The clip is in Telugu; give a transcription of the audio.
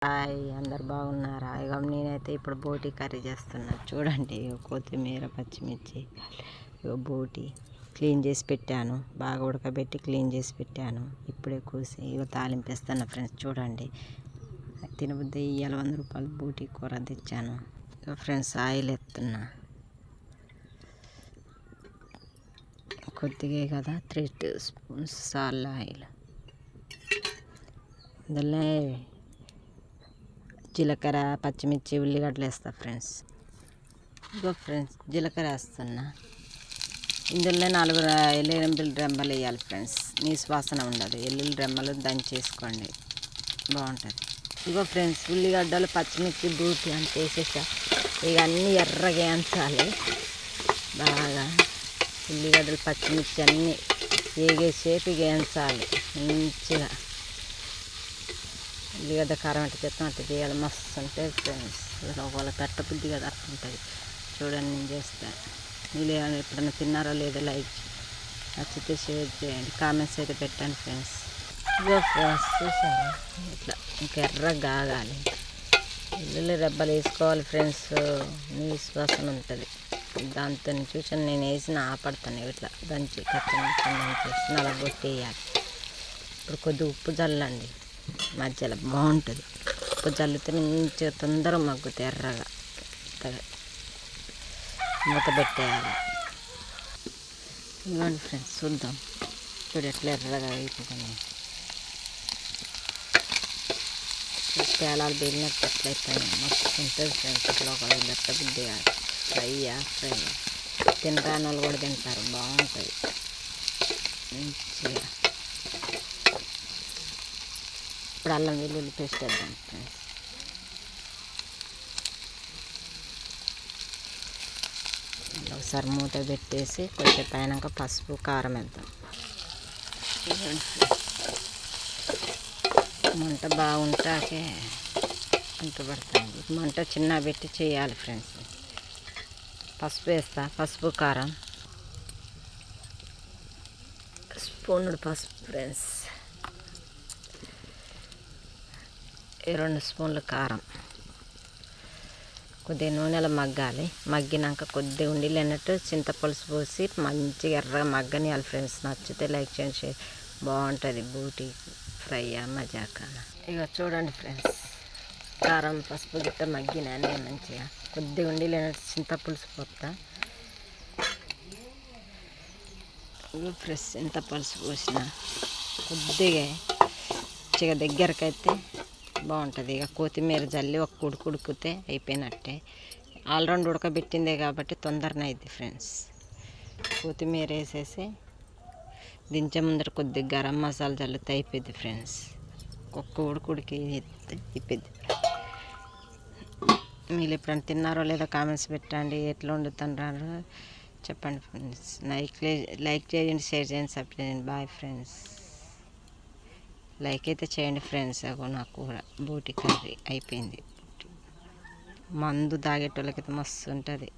హాయ్, అందరు బాగున్నారా? ఇక నేనైతే ఇప్పుడు బోటి కర్రీ చేస్తున్నా. చూడండి, కొత్తిమీర, పచ్చిమిర్చి, బోటి క్లీన్ చేసి పెట్టాను. బాగా ఉడకబెట్టి క్లీన్ చేసి పెట్టాను. ఇప్పుడే కోసి ఇక తాలింపేస్తున్నా ఫ్రెండ్స్. చూడండి, తినబుద్ది ఇవాళ 100 రూపాయలు బోటి కూర తెచ్చాను. ఇక ఫ్రెండ్స్, ఆయిల్ ఎత్తున్నా. కొద్దిగా కదా 3 స్పూన్స్ సాల్ ఆయిల్. అందులో జీలకర్ర, పచ్చిమిర్చి, ఉల్లిగడ్డలు వేస్తా ఫ్రెండ్స్. ఇగో ఫ్రెండ్స్, జీలకర్ర వేస్తున్నా. ఇందులో 4 ఎల్లుల్లి రెమ్మలు వేయాలి ఫ్రెండ్స్. నీసు వాసన ఉండదు. ఎల్లుల్లి రెమ్మలు దంచేసుకోండి, బాగుంటుంది. ఇగో ఫ్రెండ్స్, ఉల్లిగడ్డలు, పచ్చిమిర్చి, బూటి అంత వేసేసా. ఇక అన్నీ ఎర్రగా వేయించాలి బాగా. ఉల్లిగడ్డలు, పచ్చిమిర్చి అన్నీ వేగేసేపు వేయించాలి మంచిగా. ఉల్లిగడ్డ కారం అంటే చెత్తం అంటే చేయాలి, మస్తు ఉంటుంది ఫ్రెండ్స్. ఒకవేళ పెట్టబుద్ధి కదా అట్లుంటుంది. చూడండి, నేను చేస్తాను. మీరు ఎప్పుడైనా తిన్నారో లేదో లైక్ నచ్చితే షేర్ చేయండి, కామెంట్స్ అయితే పెట్టండి ఫ్రెండ్స్. ఇగో ఫ్రెండ్స్, చూసారా ఇట్లా ఇంకా ఎర్రగా కాగాలి. వెల్లుల్లి రెబ్బలు వేసుకోవాలి ఫ్రెండ్స్, నీసు వాసన ఉంటుంది. దాంతో చూసాను నేను వేసిన ఆపడతాను. ఇట్లా దంచి కచ్చిమిర్చి దంచేసి నలగొట్టేయాలి. ఇప్పుడు కొద్దిగా ఉప్పు చల్లండి మధ్యలో, బాగుంటుంది. ఉప్పు చల్లితే మంచిగా తొందరగా మగ్గుతాయి ఎర్రగా. మూత పెట్టేయాలి. ఇవ్వండి ఫ్రెండ్స్, చూద్దాం. చూడు ఎట్లా ఎర్రగా అయిపోతుంది. పేలాలు బెరినట్టు ఎట్లయితే మస్తు ఉంటుంది ఫ్రెండ్స్. ఇట్లా ఒక పెట్టబుద్ధి కాదు. ఫ్రై తినరాని వాళ్ళు కూడా తింటారు, బాగుంటుంది మంచిగా. ఇప్పుడు అల్లం వెల్లుల్లి పేస్ట్ వేద్దాం ఫ్రెండ్స్. ఒకసారి మూత పెట్టేసి కొంచెం పైనాక పసుపు, కారం వేద్దాం. మంట బాగుంటాకే మంట పడుతుంది. మంట చిన్న పెట్టి చేయాలి ఫ్రెండ్స్. పసుపు వేస్తా, పసుపు, కారం, స్పూనుడు పసుపు ఫ్రెండ్స్. 2 స్పూన్లు కారం. కొద్దిగా నూనెలో మగ్గాలి. మగ్గినాక కొద్దిగా ఉండిలు అన్నట్టు చింతపులుసు పోసి మంచిగా ఎర్రగా మగ్గనియాలి ఫ్రెండ్స్. నచ్చితే లైక్ చేయండి, షేర్. బాగుంటుంది బూటి ఫ్రై మజాక. ఇక చూడండి ఫ్రెండ్స్, కారం, పసుపు గిట్ట మగ్గిన అన్నీ మంచిగా. కొద్దిగా ఉండిలు అన్నట్టు చింతపులుసు పోతా. ఇక ఫ్రెష్ చింతపులుసు పోసిన కొద్దిగా మంచిగా దగ్గరకైతే బాగుంటుంది. ఇక కొత్తిమీర జల్లి ఒక ఉడికితే అయిపోయినట్టే. ఆల్రౌండ్ ఉడకబెట్టిందే కాబట్టి తొందరనే అయింది ఫ్రెండ్స్. కొత్తిమీర వేసేసి దించే ముందర కొద్దిగా గరం మసాలా జల్లితే అయిపోయింది ఫ్రెండ్స్. ఒక్క ఉడికి అయిపోయింది. మీరు ఎప్పుడైనా తిన్నారో లేదో కామెంట్స్ పెట్టండి. ఎట్లా వండుతున్నారు చెప్పండి ఫ్రెండ్స్. లైక్ చేయండి, షేర్ చేయండి, సబ్స్క్రైబ్ చేయండి. Bye friends. లైక్ అయితే చేయండి ఫ్రెండ్స్. అగో నా కూర బోటి కర్రీ అయిపోయింది. మందు తాగేటోళ్ళకైతే మస్తు ఉంటుంది.